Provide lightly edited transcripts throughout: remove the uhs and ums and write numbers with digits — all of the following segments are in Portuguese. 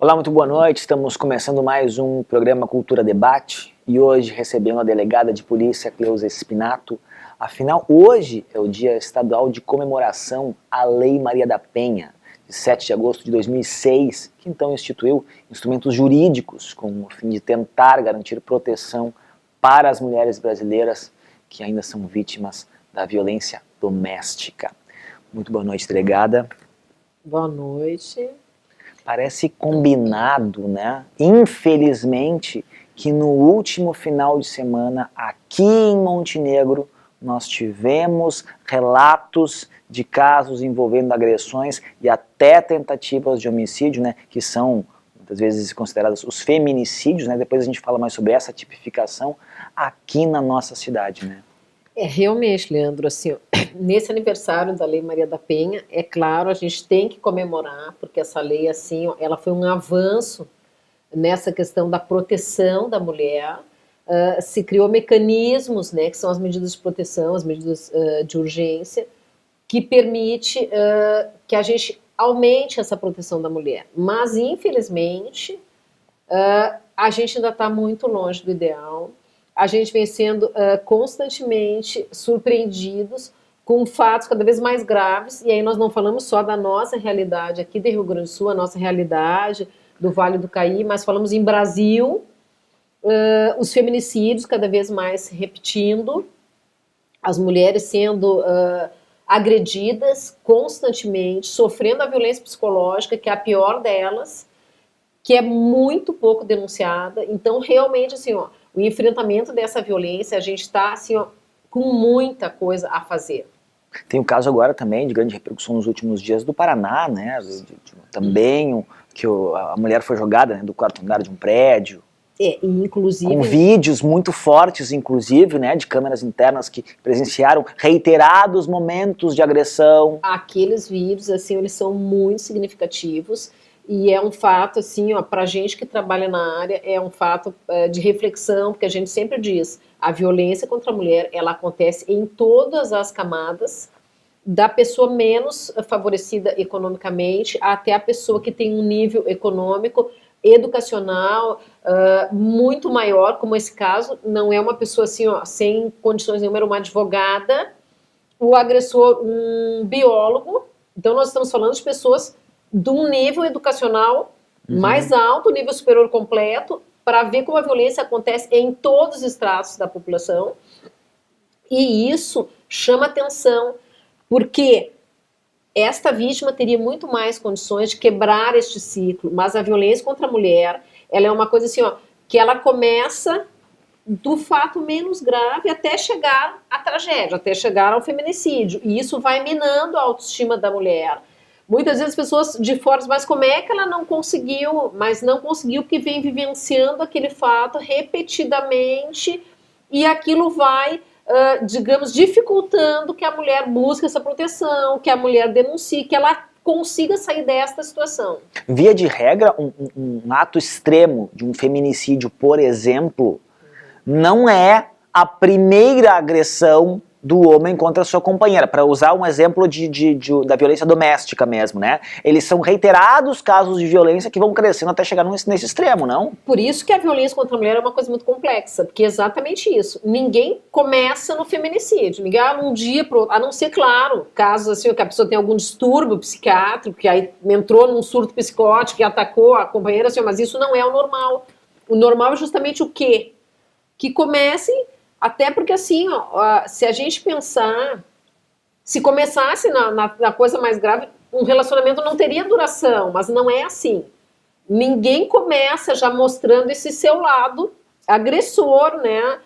Olá, muito boa noite. Estamos começando mais um programa Cultura Debate e hoje recebendo a delegada de polícia Cleusa Spinato. Afinal, hoje é o Dia Estadual de Comemoração à Lei Maria da Penha, de 7 de agosto de 2006, que então instituiu instrumentos jurídicos com o fim de tentar garantir proteção para as mulheres brasileiras que ainda são vítimas da violência doméstica. Muito boa noite, delegada. Boa noite. Parece combinado, né? Infelizmente, que no último final de semana, aqui em Montenegro, nós tivemos relatos de casos envolvendo agressões e até tentativas de homicídio, né? Que são, muitas vezes, considerados os feminicídios, né? Depois a gente fala mais sobre essa tipificação aqui na nossa cidade, né? Realmente, Leandro, assim, nesse aniversário da Lei Maria da Penha, é claro, a gente tem que comemorar, porque essa lei, assim, ela foi um avanço nessa questão da proteção da mulher, se criou mecanismos, né, que são as medidas de proteção, as medidas de urgência, que permite que a gente aumente essa proteção da mulher. Mas, infelizmente, a gente ainda está muito longe do ideal. A gente vem sendo constantemente surpreendidos com fatos cada vez mais graves, e aí nós não falamos só da nossa realidade aqui do Rio Grande do Sul, a nossa realidade do Vale do Caí, mas falamos em Brasil, os feminicídios cada vez mais se repetindo, as mulheres sendo agredidas constantemente, sofrendo a violência psicológica, que é a pior delas, que é muito pouco denunciada. Então, realmente, assim, ó, o enfrentamento dessa violência, a gente está assim, ó, com muita coisa a fazer. Tem um caso agora também de grande repercussão nos últimos dias do Paraná, né? Também que a mulher foi jogada, né, do quarto andar de um prédio. Inclusive, com vídeos muito fortes, inclusive, né, de câmeras internas que presenciaram reiterados momentos de agressão. Aqueles vídeos, assim, eles são muito significativos. E é um fato, assim, ó, para a gente que trabalha na área, é um fato de reflexão, porque a gente sempre diz, a violência contra a mulher, ela acontece em todas as camadas, da pessoa menos favorecida economicamente até a pessoa que tem um nível econômico, educacional, muito maior, como esse caso, não é uma pessoa assim, ó, sem condições nenhuma, era uma advogada, o agressor, um biólogo. Então nós estamos falando de pessoas de um nível educacional mais alto, nível superior completo, para ver como a violência acontece em todos os estratos da população. E isso chama atenção, porque esta vítima teria muito mais condições de quebrar este ciclo, mas a violência contra a mulher, ela é uma coisa assim, ó, que ela começa do fato menos grave até chegar à tragédia, até chegar ao feminicídio. E isso vai minando a autoestima da mulher. Muitas vezes as pessoas de fora, mas como é que ela não conseguiu? Mas não conseguiu porque vem vivenciando aquele fato repetidamente e aquilo vai, digamos, dificultando que a mulher busque essa proteção, que a mulher denuncie, que ela consiga sair desta situação. Via de regra, um ato extremo de um feminicídio, por exemplo, não é a primeira agressão do homem contra a sua companheira, para usar um exemplo da violência doméstica mesmo, né? Eles são reiterados casos de violência que vão crescendo até chegar nesse extremo, não? Por isso que a violência contra a mulher é uma coisa muito complexa, porque é exatamente isso. Ninguém começa no feminicídio, ninguém um dia pro outro, a não ser, claro, casos assim, que a pessoa tem algum distúrbio psiquiátrico, que aí entrou num surto psicótico e atacou a companheira, assim, mas isso não é o normal. O normal é justamente o quê? Que comecem. Até porque, assim, ó, se a gente pensar, se começasse na coisa mais grave, um relacionamento não teria duração, mas não é assim. Ninguém começa já mostrando esse seu lado agressor, né?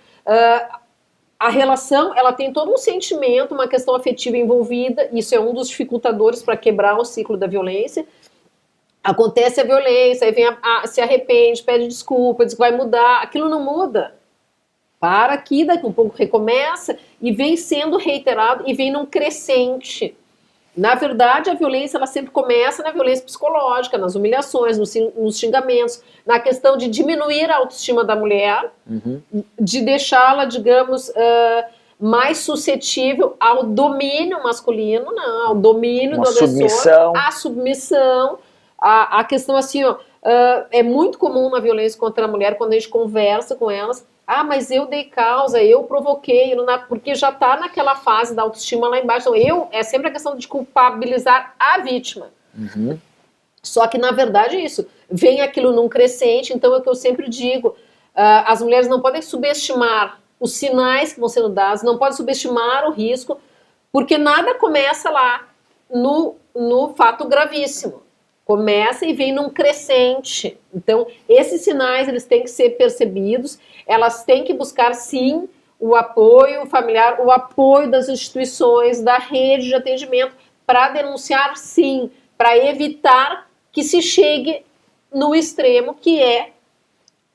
A relação, ela tem todo um sentimento, uma questão afetiva envolvida, isso é um dos dificultadores para quebrar o ciclo da violência. Acontece a violência, aí vem se arrepende, pede desculpa, diz que vai mudar, aquilo não muda. Para aqui, daqui um pouco recomeça e vem sendo reiterado e vem num crescente. Na verdade, a violência ela sempre começa na violência psicológica, nas humilhações, nos xingamentos, na questão de diminuir a autoestima da mulher, de deixá-la, digamos, mais suscetível ao domínio masculino, não, ao domínio do agressor, à submissão, a questão assim, ó, É muito comum na violência contra a mulher, quando a gente conversa com elas, mas eu dei causa, eu provoquei, porque já está naquela fase da autoestima lá embaixo. Então, é sempre a questão de culpabilizar a vítima. Uhum. Só que, na verdade, é isso. Vem aquilo num crescente, então é o que eu sempre digo. As mulheres não podem subestimar os sinais que vão sendo dados, não podem subestimar o risco, porque nada começa lá no fato gravíssimo. Começa e vem num crescente. Então, esses sinais, eles têm que ser percebidos, elas têm que buscar, sim, o apoio familiar, o apoio das instituições, da rede de atendimento, para denunciar, sim, para evitar que se chegue no extremo, que é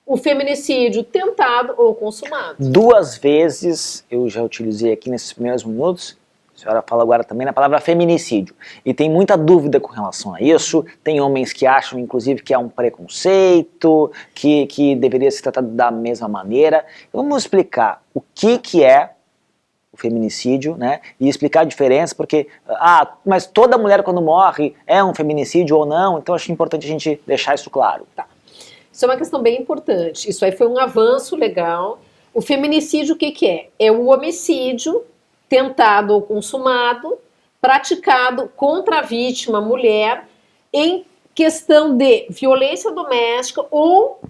o feminicídio tentado ou consumado. 2 vezes eu já utilizei aqui nesses primeiros minutos, a senhora fala agora também na palavra feminicídio, e tem muita dúvida com relação a isso. Tem homens que acham, inclusive, que é um preconceito, que deveria ser tratado da mesma maneira. Vamos explicar o que é o feminicídio, né? E explicar a diferença, porque, mas toda mulher quando morre é um feminicídio ou não, então acho importante a gente deixar isso claro. Tá. Isso é uma questão bem importante, isso aí foi um avanço legal. O feminicídio o que é? É o homicídio tentado ou consumado, praticado contra a vítima, mulher, em questão de violência doméstica ou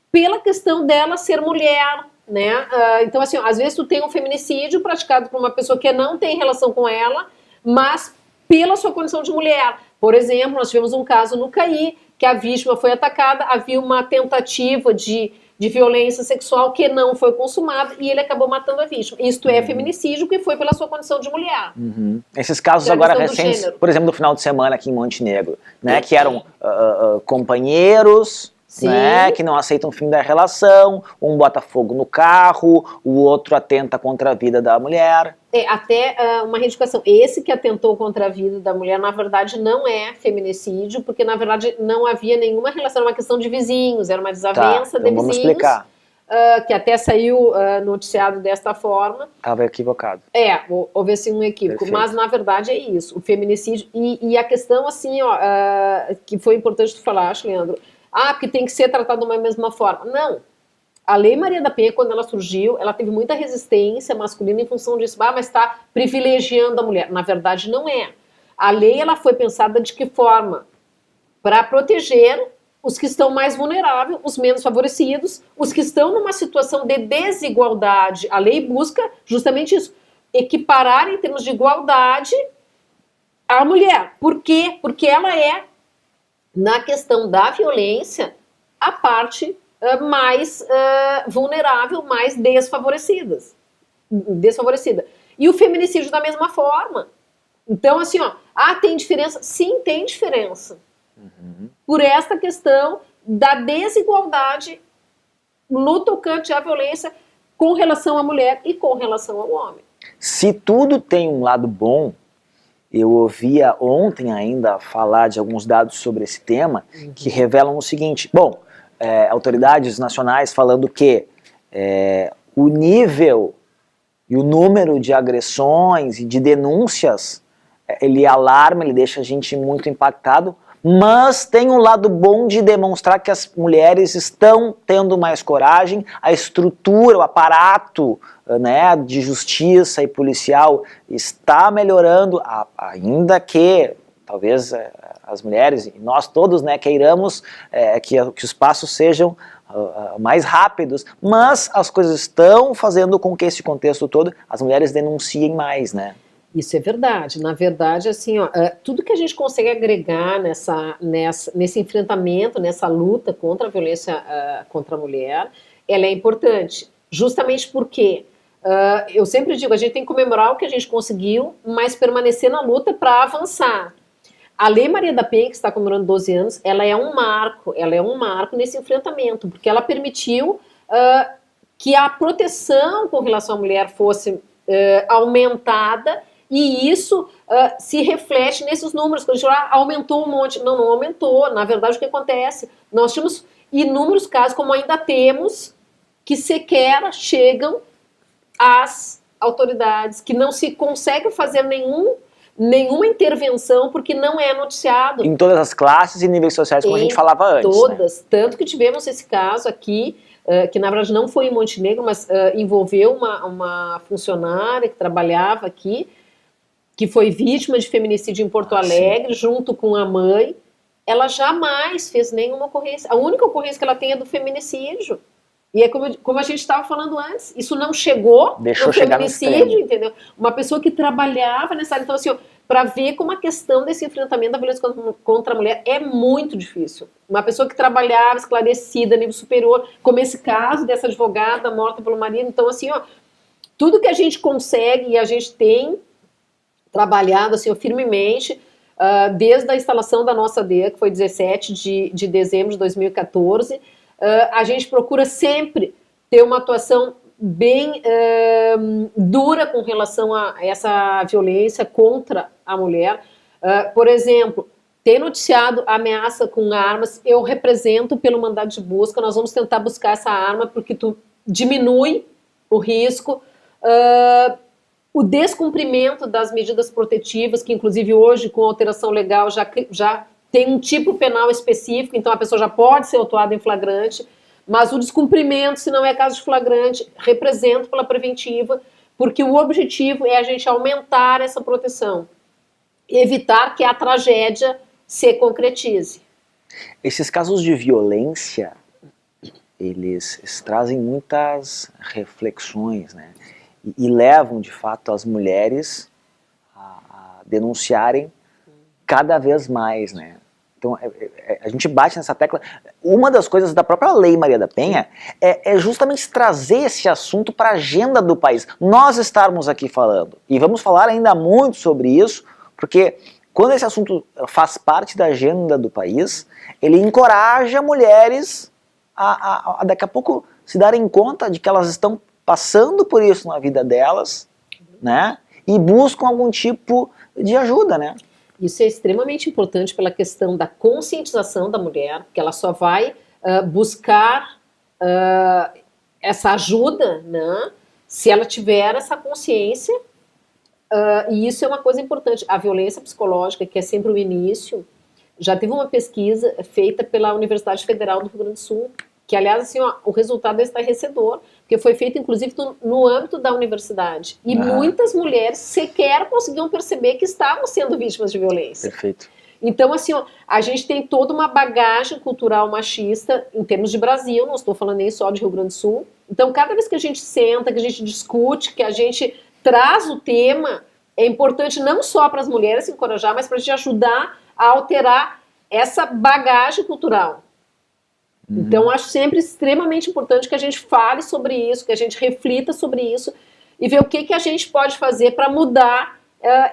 pela questão dela ser mulher, né? Então, assim, às vezes tu tem um feminicídio praticado por uma pessoa que não tem relação com ela, mas pela sua condição de mulher. Por exemplo, nós tivemos um caso no CAI, que a vítima foi atacada, havia uma tentativa de violência sexual que não foi consumada e ele acabou matando a vítima. Isto é feminicídio, que foi pela sua condição de mulher. Uhum. Esses casos agora recentes, por exemplo, do final de semana aqui em Montenegro, né, que eram companheiros, né, que não aceitam o fim da relação, um bota fogo no carro, o outro atenta contra a vida da mulher. Até uma retificação. Esse que atentou contra a vida da mulher, na verdade, não é feminicídio, porque, na verdade, não havia nenhuma relação, era uma questão de vizinhos, era uma desavença de vizinhos. Vamos explicar. Que até saiu noticiado desta forma. Estava equivocado. Houve assim um equívoco. Perfeito. Mas, na verdade, é isso, o feminicídio. E a questão, assim, que foi importante tu falar, acho, Leandro, porque tem que ser tratado da mesma forma. Não. A Lei Maria da Penha, quando ela surgiu, ela teve muita resistência masculina em função disso. Mas está privilegiando a mulher. Na verdade, não é. A lei ela foi pensada de que forma? Para proteger os que estão mais vulneráveis, os menos favorecidos, os que estão numa situação de desigualdade. A lei busca justamente isso, equiparar em termos de igualdade a mulher. Por quê? Porque ela é, na questão da violência, a parte mais vulnerável, mais desfavorecida. E o feminicídio da mesma forma. Então, assim, tem diferença? Sim, tem diferença. Uhum. Por esta questão da desigualdade no tocante à violência com relação à mulher e com relação ao homem. Se tudo tem um lado bom, eu ouvia ontem ainda falar de alguns dados sobre esse tema, que revelam o seguinte, autoridades nacionais falando que o nível e o número de agressões e de denúncias, ele alarma, ele deixa a gente muito impactado, mas tem um lado bom de demonstrar que as mulheres estão tendo mais coragem, a estrutura, o aparato, né, de justiça e policial está melhorando, ainda que talvez as mulheres, e nós todos, né, queiramos que os passos sejam mais rápidos, mas as coisas estão fazendo com que esse contexto todo, as mulheres denunciem mais, né? Isso é verdade. Na verdade, assim, tudo que a gente consegue agregar nesse enfrentamento, nessa luta contra a violência contra a mulher, ela é importante. Justamente porque eu sempre digo, a gente tem que comemorar o que a gente conseguiu, mas permanecer na luta para avançar. A Lei Maria da Penha, que está comemorando 12 anos, ela é um marco nesse enfrentamento, porque ela permitiu que a proteção com relação à mulher fosse aumentada. E isso se reflete nesses números. Quando a gente aumentou um monte. Não aumentou. Na verdade, o que acontece? Nós tínhamos inúmeros casos, como ainda temos, que sequer chegam às autoridades, que não se consegue fazer nenhuma intervenção porque não é noticiado. Em todas as classes e níveis sociais, como a gente falava antes. Todas, né? Tanto que tivemos esse caso aqui, que na verdade não foi em Montenegro, mas envolveu uma funcionária que trabalhava aqui, que foi vítima de feminicídio em Porto Alegre, junto com a mãe. Ela jamais fez nenhuma ocorrência. A única ocorrência que ela tem é do feminicídio. E é como a gente estava falando antes, isso não chegou Deixou no feminicídio, no entendeu? Uma pessoa que trabalhava nessa área. Então, assim, para ver como a questão desse enfrentamento da violência contra a mulher é muito difícil. Uma pessoa que trabalhava, esclarecida, nível superior, como esse caso dessa advogada morta pelo marido. Então, assim, tudo que a gente consegue e a gente tem trabalhado assim, firmemente, desde a instalação da nossa DEA, que foi 17 de dezembro de 2014, a gente procura sempre ter uma atuação bem dura com relação a essa violência contra a mulher. Por exemplo, tem noticiado ameaça com armas, eu represento pelo mandado de busca, nós vamos tentar buscar essa arma porque tu diminui o risco. O descumprimento das medidas protetivas, que inclusive hoje com a alteração legal já tem um tipo penal específico, então a pessoa já pode ser autuada em flagrante, mas o descumprimento, se não é caso de flagrante, representa pela preventiva, porque o objetivo é a gente aumentar essa proteção, evitar que a tragédia se concretize. Esses casos de violência, eles trazem muitas reflexões, né? E levam, de fato, as mulheres a denunciarem cada vez mais, né? Então, a gente bate nessa tecla. Uma das coisas da própria Lei Maria da Penha é justamente trazer esse assunto para a agenda do país. Nós estarmos aqui falando, e vamos falar ainda muito sobre isso, porque quando esse assunto faz parte da agenda do país, ele encoraja mulheres a daqui a pouco se darem conta de que elas estão passando por isso na vida delas, né? E buscam algum tipo de ajuda, né? Isso é extremamente importante pela questão da conscientização da mulher, que ela só vai buscar essa ajuda, né, se ela tiver essa consciência, e isso é uma coisa importante. A violência psicológica, que é sempre o início, já teve uma pesquisa feita pela Universidade Federal do Rio Grande do Sul, que, aliás, assim, o resultado é estarrecedor, porque foi feito, inclusive, no âmbito da universidade. E muitas mulheres sequer conseguiam perceber que estavam sendo vítimas de violência. Perfeito. Então, assim, a gente tem toda uma bagagem cultural machista em termos de Brasil, não estou falando nem só de Rio Grande do Sul. Então, cada vez que a gente senta, que a gente discute, que a gente traz o tema, é importante não só para as mulheres se encorajar, mas para a gente ajudar a alterar essa bagagem cultural. Então, acho sempre extremamente importante que a gente fale sobre isso, que a gente reflita sobre isso e ver o que a gente pode fazer para mudar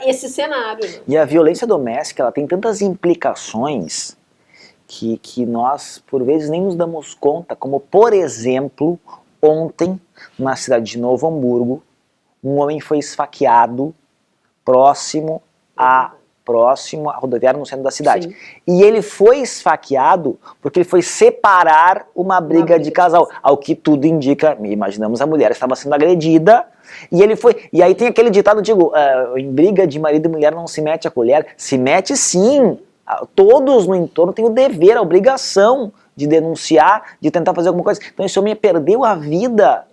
esse cenário. Né? E a violência doméstica, ela tem tantas implicações que nós, por vezes, nem nos damos conta, como, por exemplo, ontem, na cidade de Novo Hamburgo, um homem foi esfaqueado próximo à rodoviária no centro da cidade. Sim. E ele foi esfaqueado porque ele foi separar uma briga de casal. Ao que tudo indica, imaginamos, a mulher estava sendo agredida, e ele foi... E aí tem aquele ditado, em briga de marido e mulher não se mete a colher. Se mete sim. Todos no entorno têm o dever, a obrigação de denunciar, de tentar fazer alguma coisa. Então esse homem perdeu a vida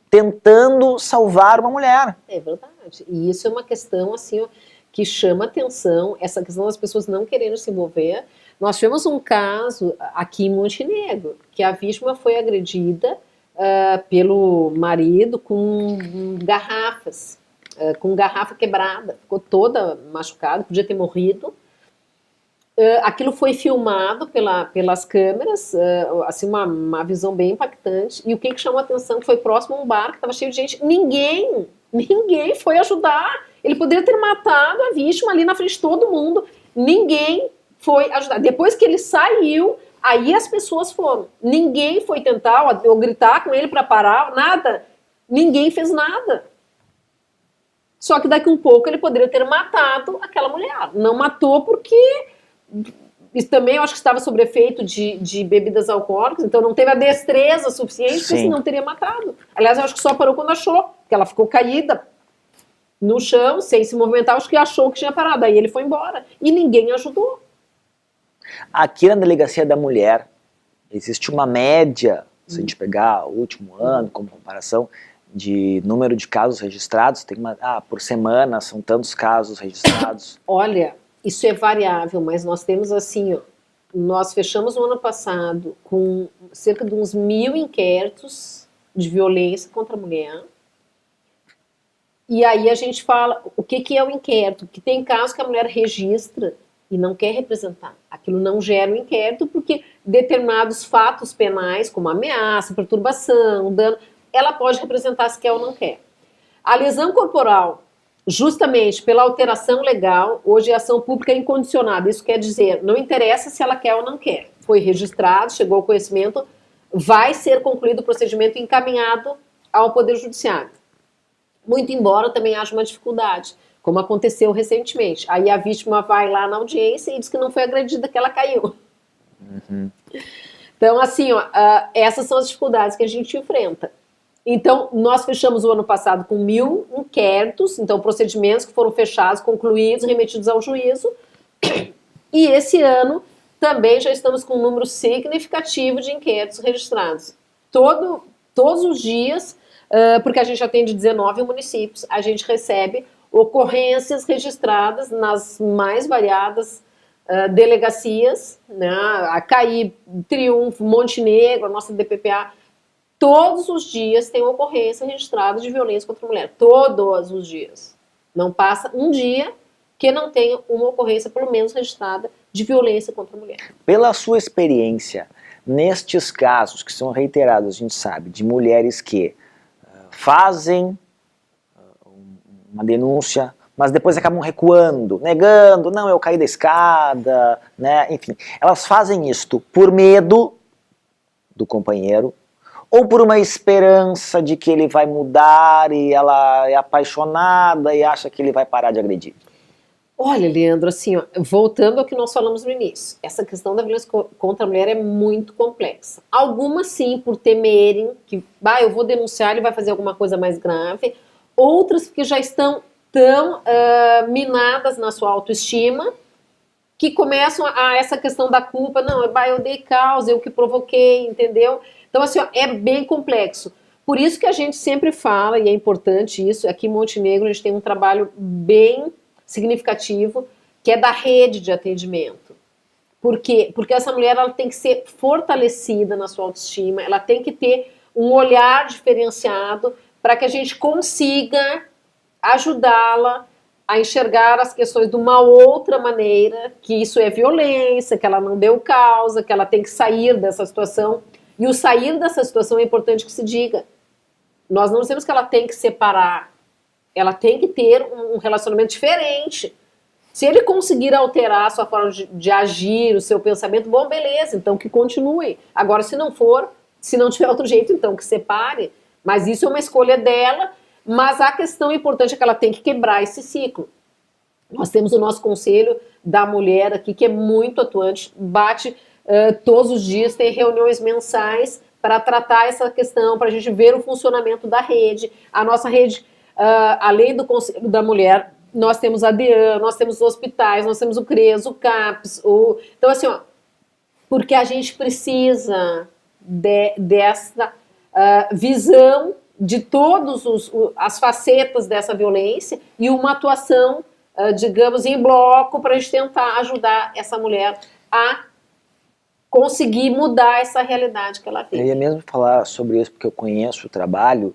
tentando salvar uma mulher. É verdade. E isso é uma questão, assim, que chama atenção, essa questão das pessoas não querendo se envolver. Nós tivemos um caso aqui em Montenegro, que a vítima foi agredida pelo marido com garrafas, com garrafa quebrada, ficou toda machucada, podia ter morrido. Aquilo foi filmado pelas câmeras, assim, uma visão bem impactante, e o que chamou a atenção, que foi próximo a um bar, que estava cheio de gente, ninguém foi ajudar. Ele poderia ter matado a vítima ali na frente de todo mundo. Ninguém foi ajudar. Depois que ele saiu, aí as pessoas foram. Ninguém foi tentar ou gritar com ele para parar, nada. Ninguém fez nada. Só que daqui um pouco ele poderia ter matado aquela mulher. Não matou porque... Isso também eu acho que estava sob efeito de bebidas alcoólicas, então não teve a destreza suficiente, porque senão teria matado. Aliás, eu acho que só parou quando achou, que ela ficou caída. no chão, sem se movimentar, acho que achou que tinha parado. Aí ele foi embora e ninguém ajudou. Aqui na Delegacia da Mulher, existe uma média, se a gente pegar o último ano como comparação, de número de casos registrados, tem por semana são tantos casos registrados. Olha, isso é variável, mas nós temos assim, ó, nós fechamos o ano passado com cerca de uns 1.000 inquéritos de violência contra a mulher. E aí a gente fala, o que é o inquérito? Porque tem casos que a mulher registra e não quer representar. Aquilo não gera um inquérito porque determinados fatos penais, como ameaça, perturbação, dano, ela pode representar se quer ou não quer. A lesão corporal, justamente pela alteração legal, hoje é ação pública incondicionada. Isso quer dizer, não interessa se ela quer ou não quer. Foi registrado, chegou ao conhecimento, vai ser concluído o procedimento encaminhado ao Poder Judiciário. Muito embora também haja uma dificuldade, como aconteceu recentemente. Aí a vítima vai lá na audiência e diz que não foi agredida, que ela caiu. Então, assim, ó, essas são as dificuldades que a gente enfrenta. Então, nós fechamos o ano passado com 1.000 inquéritos, então procedimentos que foram fechados, concluídos, remetidos ao juízo. E esse ano também já estamos com um número significativo de inquéritos registrados. Todos os dias, porque a gente atende 19 municípios, a gente recebe ocorrências registradas nas mais variadas delegacias, né? A CAI, Triunfo, Montenegro, a nossa DPPA. Todos os dias tem ocorrência registrada de violência contra a mulher. Todos os dias. Não passa um dia que não tenha uma ocorrência, pelo menos registrada, de violência contra a mulher. Pela sua experiência, nestes casos que são reiterados, a gente sabe, de mulheres que fazem uma denúncia, mas depois acabam recuando, negando, não, eu caí da escada, né? Enfim, elas fazem isto por medo do companheiro, ou por uma esperança de que ele vai mudar e ela é apaixonada e acha que ele vai parar de agredir? Olha, Leandro, assim, ó, voltando ao que nós falamos no início, essa questão da violência contra a mulher é muito complexa. Algumas sim, por temerem que, eu vou denunciar, ele vai fazer alguma coisa mais grave. Outras porque já estão tão minadas na sua autoestima, que começam a essa questão da culpa, não, eu dei causa, eu que provoquei, entendeu? Então, assim, ó, é bem complexo. Por isso que a gente sempre fala, e é importante isso, aqui em Montenegro a gente tem um trabalho bem significativo, que é da rede de atendimento. Por quê? Porque essa mulher ela tem que ser fortalecida na sua autoestima, ela tem que ter um olhar diferenciado para que a gente consiga ajudá-la a enxergar as questões de uma outra maneira, que isso é violência, que ela não deu causa, que ela tem que sair dessa situação. E o sair dessa situação é importante que se diga. Nós não dizemos que ela tem que separar, ela tem que ter um relacionamento diferente. Se ele conseguir alterar a sua forma de agir, o seu pensamento, bom, beleza, então que continue. Agora, se não for, se não tiver outro jeito, então que separe. Mas isso é uma escolha dela, mas a questão importante é que ela tem que quebrar esse ciclo. Nós temos o nosso Conselho da Mulher aqui, que é muito atuante, bate todos os dias, tem reuniões mensais para tratar essa questão, para a gente ver o funcionamento da rede. A nossa rede, além do Conselho da Mulher, nós temos a DEAN, nós temos os hospitais, nós temos o CRES, o CAPS, então assim, ó, porque a gente precisa dessa visão de todas as facetas dessa violência e uma atuação, digamos, em bloco para a gente tentar ajudar essa mulher a conseguir mudar essa realidade que ela tem. Eu ia mesmo falar sobre isso porque eu conheço o trabalho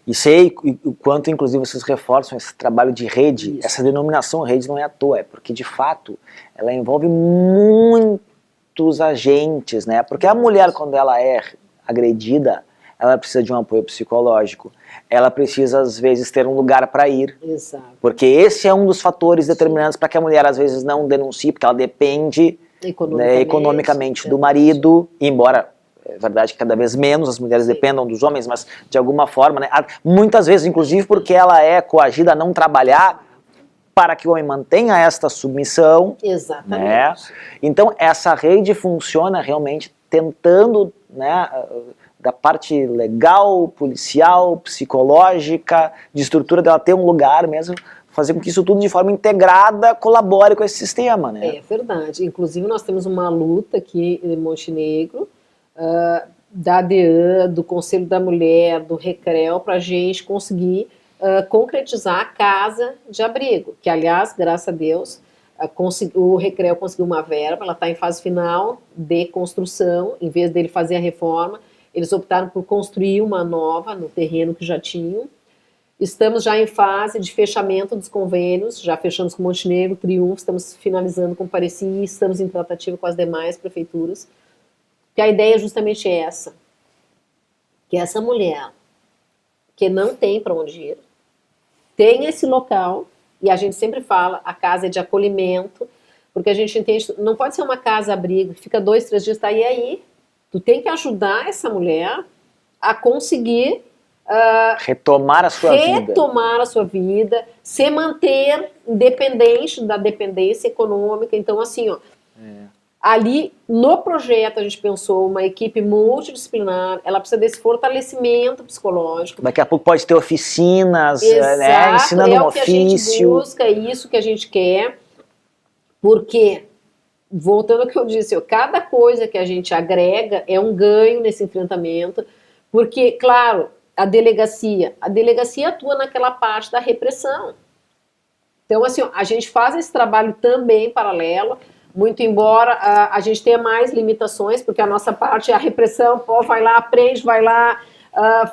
e sei o quanto, inclusive, vocês reforçam esse trabalho de rede. Isso. Essa denominação rede não é à toa, é porque, de fato, ela envolve muitos agentes, né? Porque a mulher, quando ela é agredida, ela precisa de um apoio psicológico, ela precisa, às vezes, ter um lugar para ir. Exato. Porque esse é um dos fatores determinantes para que a mulher, às vezes, não denuncie, porque ela depende economicamente do marido, embora é verdade que cada vez menos as mulheres dependam dos homens, mas de alguma forma, né, muitas vezes, inclusive, porque ela é coagida a não trabalhar para que o homem mantenha esta submissão. Exatamente. Né? Então, essa rede funciona realmente tentando, né, da parte legal, policial, psicológica, de estrutura dela ter um lugar mesmo, fazer com que isso tudo de forma integrada colabore com esse sistema, né? É verdade. Inclusive nós temos uma luta aqui em Montenegro, da ADEAN, do Conselho da Mulher, do Recreo, para a gente conseguir concretizar a casa de abrigo, que aliás, graças a Deus, o Recreo conseguiu uma verba, ela está em fase final de construção, em vez dele fazer a reforma, eles optaram por construir uma nova no terreno que já tinham. Estamos já em fase de fechamento dos convênios, já fechamos com Montenegro, Triunfo, estamos finalizando com Pareci e estamos em tratativa com as demais prefeituras. Que a ideia é justamente essa, que essa mulher que não tem para onde ir, tem esse local, e a gente sempre fala, a casa é de acolhimento, porque a gente entende, não pode ser uma casa-abrigo, fica 2, 3 dias, tá, e aí? Tu tem que ajudar essa mulher a conseguir retomar a sua vida, se manter independente da dependência econômica. Então, assim, ó, ali no projeto a gente pensou uma equipe multidisciplinar, ela precisa desse fortalecimento psicológico. Daqui a pouco pode ter oficinas, né, ensinando um ofício. É o que a gente busca, é isso que a gente quer, porque, voltando ao que eu disse, ó, cada coisa que a gente agrega é um ganho nesse enfrentamento, porque, claro, a delegacia atua naquela parte da repressão. Então, assim, ó, a gente faz esse trabalho também paralelo, muito embora a gente tenha mais limitações, porque a nossa parte é a repressão, pô, vai lá, aprende, vai lá,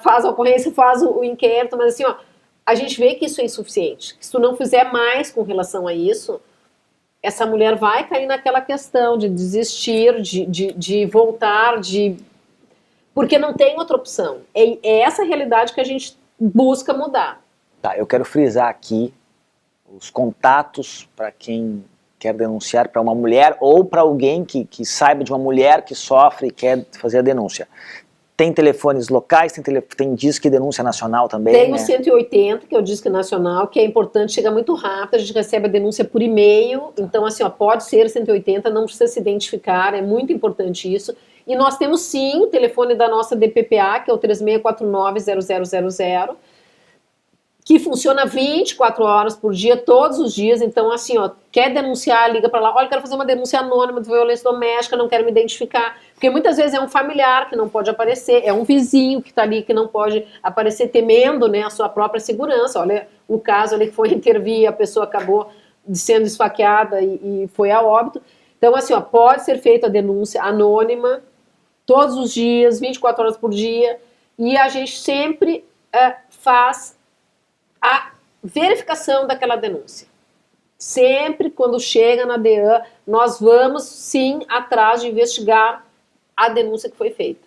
faz a ocorrência, faz o inquérito, mas assim, ó, a gente vê que isso é insuficiente, que se tu não fizer mais com relação a isso, essa mulher vai cair naquela questão de desistir, de voltar, porque não tem outra opção. É essa realidade que a gente busca mudar. Tá, eu quero frisar aqui os contatos para quem quer denunciar para uma mulher ou para alguém que saiba de uma mulher que sofre e quer fazer a denúncia. Tem telefones locais, tem Disque Denúncia Nacional também, tem, né? O 180, que é o Disque Nacional, que é importante, chega muito rápido, a gente recebe a denúncia por e-mail, então assim, ó, pode ser 180, não precisa se identificar, é muito importante isso. E nós temos sim o telefone da nossa DPPA, que é o 3649-0000, que funciona 24 horas por dia, todos os dias. Então, assim, ó, quer denunciar, liga para lá. Olha, quero fazer uma denúncia anônima de violência doméstica, não quero me identificar. Porque muitas vezes é um familiar que não pode aparecer, é um vizinho que está ali que não pode aparecer, temendo, né, a sua própria segurança. Olha, o caso ali que foi intervir, a pessoa acabou sendo esfaqueada e foi a óbito. Então, assim, ó, pode ser feita a denúncia anônima, todos os dias, 24 horas por dia, e a gente sempre faz a verificação daquela denúncia. Sempre quando chega na DEAN, nós vamos sim atrás de investigar a denúncia que foi feita.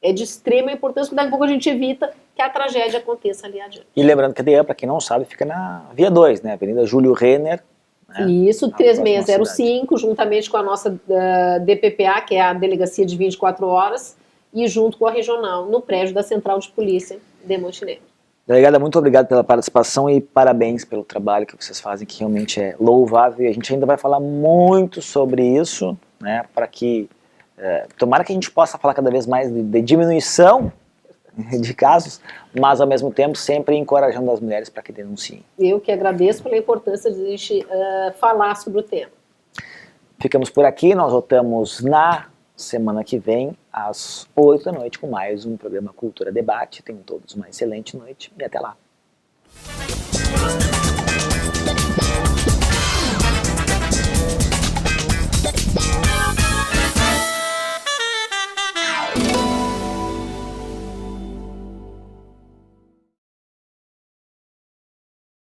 É de extrema importância, porque daqui a pouco a gente evita que a tragédia aconteça ali adiante. E lembrando que a DEAN, para quem não sabe, fica na Via 2, né? Avenida Júlio Renner. Né? Isso, 3605, juntamente com a nossa DPPA, que é a Delegacia de 24 Horas, e junto com a Regional, no prédio da Central de Polícia de Montenegro. Delegada, muito obrigado pela participação e parabéns pelo trabalho que vocês fazem, que realmente é louvável. E a gente ainda vai falar muito sobre isso, né, para que, tomara que a gente possa falar cada vez mais de diminuição de casos, mas ao mesmo tempo sempre encorajando as mulheres para que denunciem. Eu que agradeço pela importância de a gente falar sobre o tema. Ficamos por aqui, nós voltamos na semana que vem, às 8 da noite, com mais um programa Cultura Debate. Tenham todos uma excelente noite e até lá.